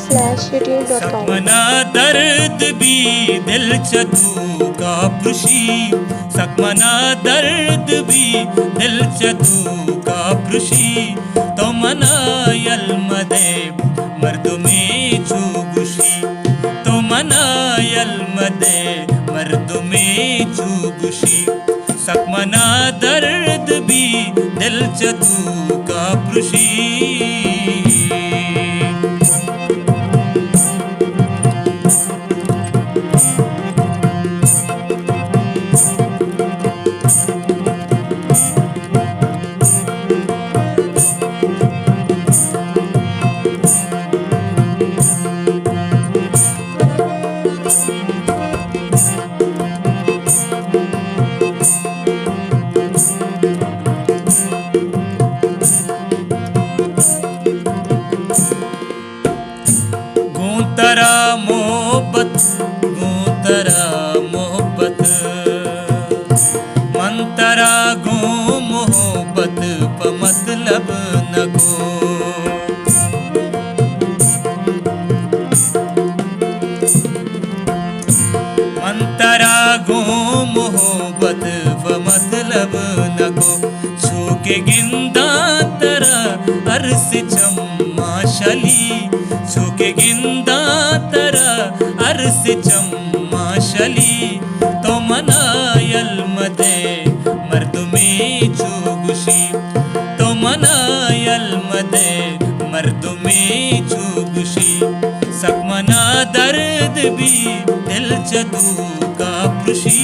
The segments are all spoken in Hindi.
महबूबकयाम/youtube.com सकमना दर्द भी दिल चतू का पृषी सकमना दर्द भी दिल चतू का पृषी तो मना यलमदे मर्दुमे चुगुशी तो मना यलमदे मर्दुमे चुगुशी सकमना दर्द भी दिल चतू का पृषी गूंतरा मोहब्बत मंतरा गो मोहब्बत प मतलब न गो मंतरा गो मोहब्बत प मतलब न गो छूके गिंदा तरा अरस चम्मा शली छूके गिंदा तरा अरस चम्मा शली तो मना यलमदे मर्दुमे चुगुशी तो मना यलमदे मर्दुमे चुगुशी सकमना दर्द भी दिल चतू का पृषी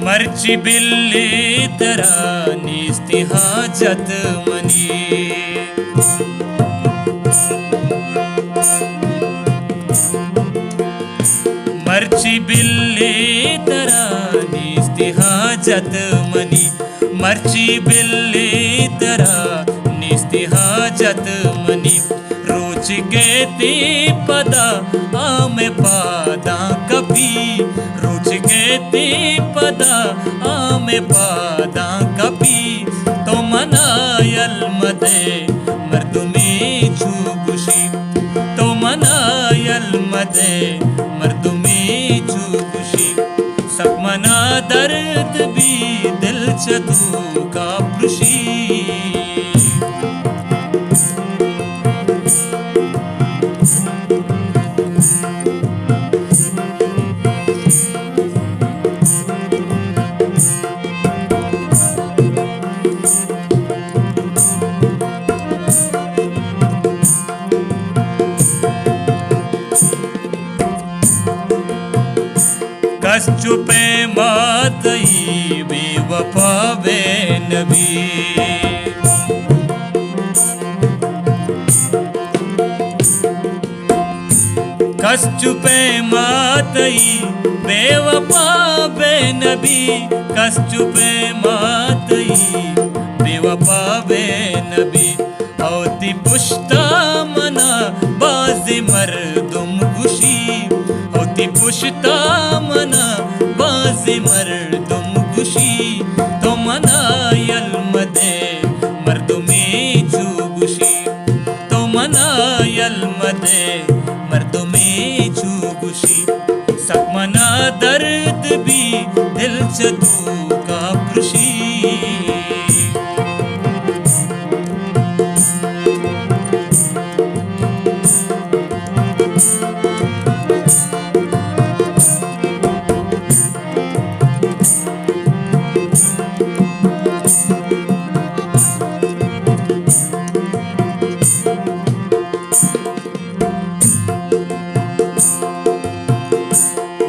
मर्ची बिल्ली तरा निस्ती हाजत मनी मर्ची बिल्ली तरा निस्ती हाजत मनी मर्ची बिल्ली तरा निस्ती हाजत मनी रोज गेती पदा आमे पादा कभी रोज गेती पदा आमे पादा कभी तो मना यलमदे मर्दुमे चुगुशी तो मना यलमदे मर्दुमे चुगुशी सकमना दर्द भी दिल चतू का पृषी कस चुपे मातई बेवफा बे नबी कस चुपे मातई बेवफा बे नबी कस चुपे मातई बेवफा बे नबी औती पुश्ता मना बाजी मर्दुम खुशी होती पुश्ता मना बाजी मर्दुम खुशी तो मना यलमदे मर्दुमे चुगुशी तो मना यलमदे मर्दुमे चुगुशी सकमना दर्द भी दिल च तू कापृशी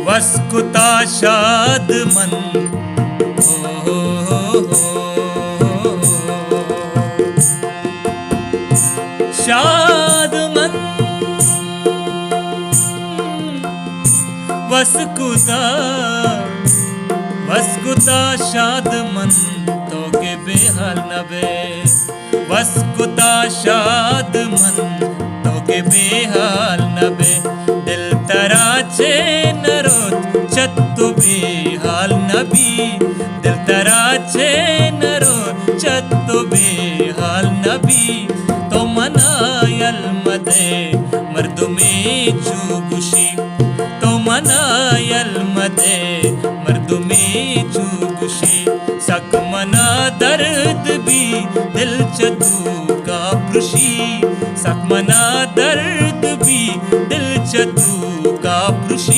वस्कुता शाद मन शाद मन वस्कुता वस्कुता शाद मन तो के बेहाल नबे वस्कुता शाद मन तो के बेहाल नबे दिल तराचे नरोत चत्तु बेहाल नबी दिल तराचे नरोत चत्तु बेहाल नबी तो मनायल मदे मर्दुमे चुगुशी तो मनायल मदे मर्दुमे चुगुशी सक मना दर्द भी दिल चतू कापृशी सक मना दर्द भी दिल चतू कापृशी